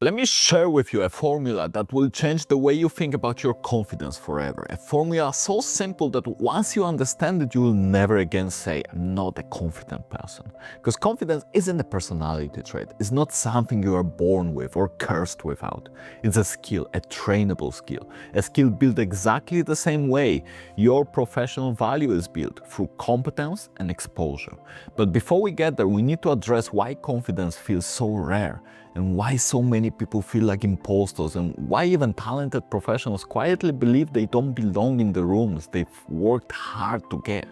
Let me share with you a formula that will change the way you think about your confidence forever. A formula so simple that once you understand it, you will never again say, I'm not a confident person. Because confidence isn't a personality trait. It's not something you are born with or cursed without. It's a skill, a trainable skill. A skill built exactly the same way your professional value is built, through competence and exposure. But before we get there, we need to address why confidence feels so rare, and why so many people feel like imposters, and why even talented professionals quietly believe they don't belong in the rooms they've worked hard to get.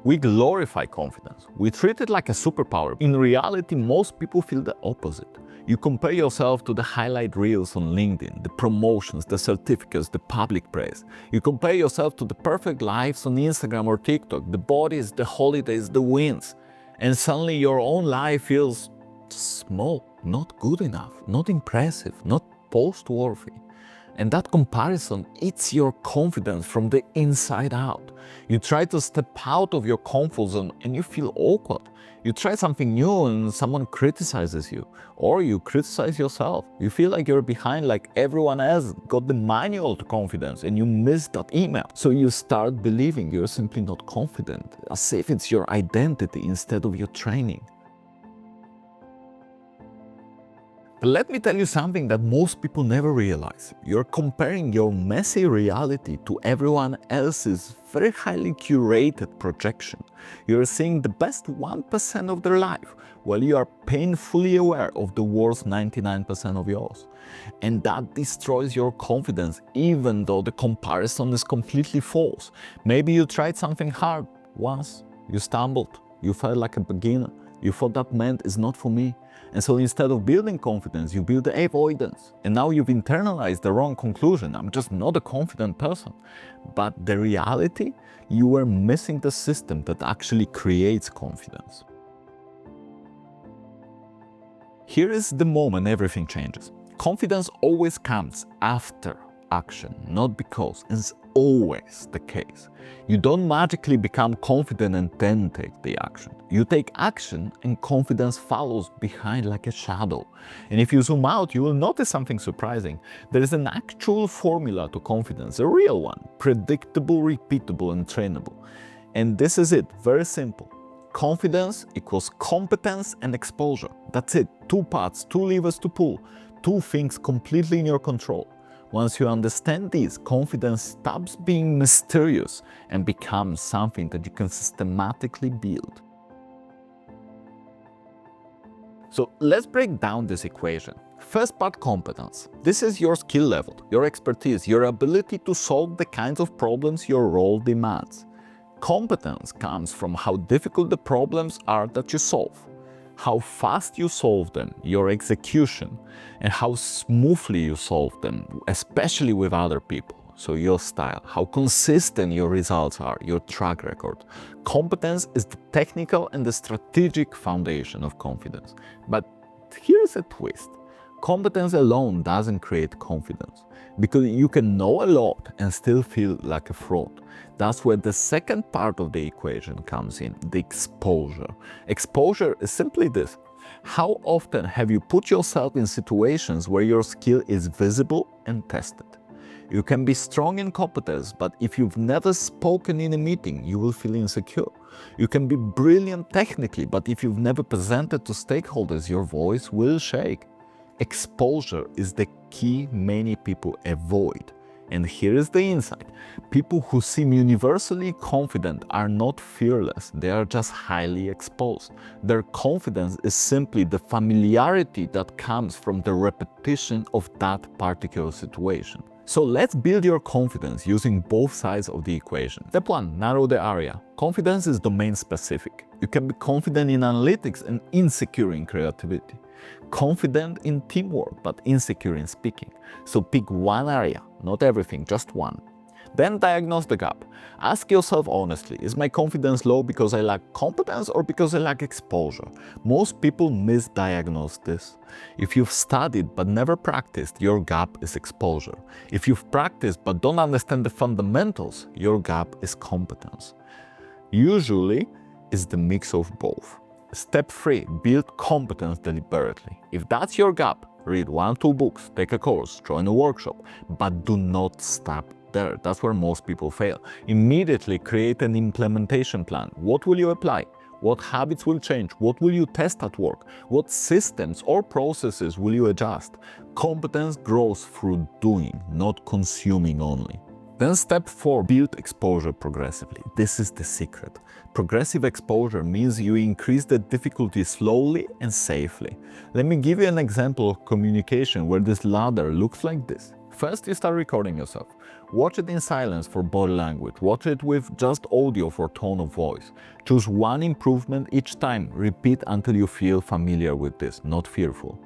We glorify confidence. We treat it like a superpower. In reality, most people feel the opposite. You compare yourself to the highlight reels on LinkedIn, the promotions, the certificates, the public praise. You compare yourself to the perfect lives on Instagram or TikTok, the bodies, the holidays, the wins. And suddenly your own life feels small, not good enough, not impressive, not post-worthy. And that comparison eats your confidence from the inside out. You try to step out of your comfort zone and you feel awkward. You try something new and someone criticizes you, or you criticize yourself. You feel like you're behind, like everyone else got the manual to confidence and you missed that email. So you start believing you're simply not confident, as if it's your identity instead of your training. But let me tell you something that most people never realize. You're comparing your messy reality to everyone else's very highly curated projection. You're seeing the best 1% of their life, while you are painfully aware of the worst 99% of yours. And that destroys your confidence, even though the comparison is completely false. Maybe you tried something hard once, you stumbled, you felt like a beginner, you thought that meant it's not for me. And so instead of building confidence, you build avoidance. And now you've internalized the wrong conclusion. I'm just not a confident person. But the reality, you were missing the system that actually creates confidence. Here is the moment everything changes. Confidence always comes after action, not because. It's always the case. You don't magically become confident and then take the action. You take action and confidence follows behind like a shadow. And if you zoom out, you will notice something surprising. There is an actual formula to confidence, a real one, predictable, repeatable, and trainable. And this is it, very simple. Confidence equals competence and exposure. That's it, 2 parts, 2 levers to pull, 2 things completely in your control. Once you understand these, confidence stops being mysterious and becomes something that you can systematically build. So let's break down this equation. First part, competence. This is your skill level, your expertise, your ability to solve the kinds of problems your role demands. Competence comes from how difficult the problems are that you solve, how fast you solve them, your execution, and how smoothly you solve them, especially with other people. So your style, how consistent your results are, your track record. Competence is the technical and the strategic foundation of confidence. But here's a twist. Competence alone doesn't create confidence, because you can know a lot and still feel like a fraud. That's where the second part of the equation comes in, the exposure. Exposure is simply this. How often have you put yourself in situations where your skill is visible and tested? You can be strong in competence, but if you've never spoken in a meeting, you will feel insecure. You can be brilliant technically, but if you've never presented to stakeholders, your voice will shake. Exposure is the key many people avoid. And here is the insight. People who seem universally confident are not fearless, they are just highly exposed. Their confidence is simply the familiarity that comes from the repetition of that particular situation. So let's build your confidence using both sides of the equation. Step 1, narrow the area. Confidence is domain specific. You can be confident in analytics and insecure in creativity. Confident in teamwork, but insecure in speaking. So pick one area, not everything, just one. Then diagnose the gap. Ask yourself honestly, is my confidence low because I lack competence or because I lack exposure? Most people misdiagnose this. If you've studied but never practiced, your gap is exposure. If you've practiced but don't understand the fundamentals, your gap is competence. Usually, it's the mix of both. Step 3, build competence deliberately. If that's your gap, read 1-2 books, take a course, join a workshop, but do not stop there. That's where most people fail. Immediately create an implementation plan. What will you apply? What habits will change? What will you test at work? What systems or processes will you adjust? Competence grows through doing, not consuming only. Then step 4, build exposure progressively. This is the secret. Progressive exposure means you increase the difficulty slowly and safely. Let me give you an example of communication where this ladder looks like this. First, you start recording yourself. Watch it in silence for body language. Watch it with just audio for tone of voice. Choose one improvement each time. Repeat until you feel familiar with this, not fearful.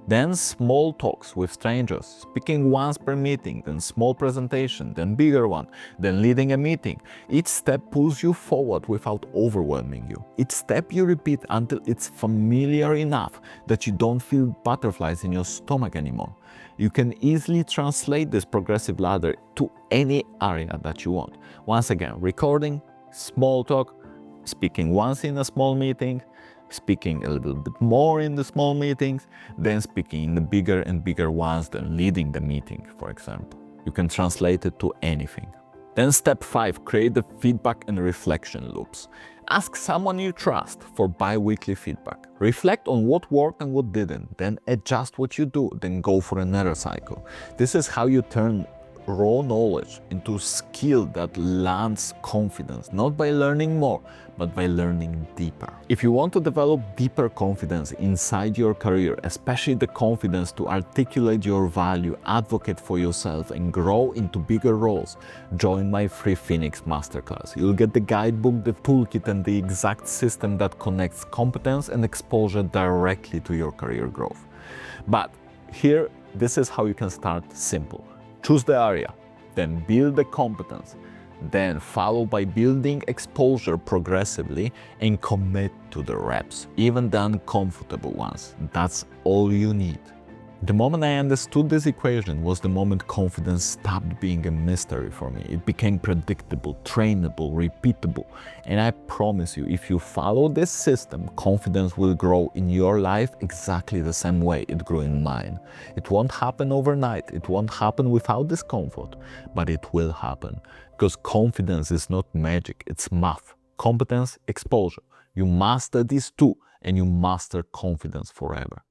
Then small talks with strangers, speaking once per meeting, then small presentation, then bigger one, then leading a meeting. Each step pulls you forward without overwhelming you. Each step you repeat until it's familiar enough that you don't feel butterflies in your stomach anymore. You can easily translate this progressive ladder to any area that you want. Once again, recording, small talk, speaking once in a small meeting, speaking a little bit more in the small meetings, then speaking in the bigger and bigger ones, then leading the meeting, for example. You can translate it to anything. Then step 5, create the feedback and reflection loops. Ask someone you trust for bi-weekly feedback. Reflect on what worked and what didn't, then adjust what you do, then go for another cycle. This is how you turn raw knowledge into skill that lands confidence, not by learning more, but by learning deeper. If you want to develop deeper confidence inside your career, especially the confidence to articulate your value, advocate for yourself, and grow into bigger roles, join my free Phoenix Masterclass. You'll get the guidebook, the toolkit, and the exact system that connects competence and exposure directly to your career growth. But here, this is how you can start simple. Choose the area, then build the competence, then follow by building exposure progressively and commit to the reps, even the uncomfortable ones. That's all you need. The moment I understood this equation was the moment confidence stopped being a mystery for me. It became predictable, trainable, repeatable. And I promise you, if you follow this system, confidence will grow in your life exactly the same way it grew in mine. It won't happen overnight. It won't happen without discomfort, but it will happen. Because confidence is not magic, it's math. Competence, exposure. You master these two and you master confidence forever.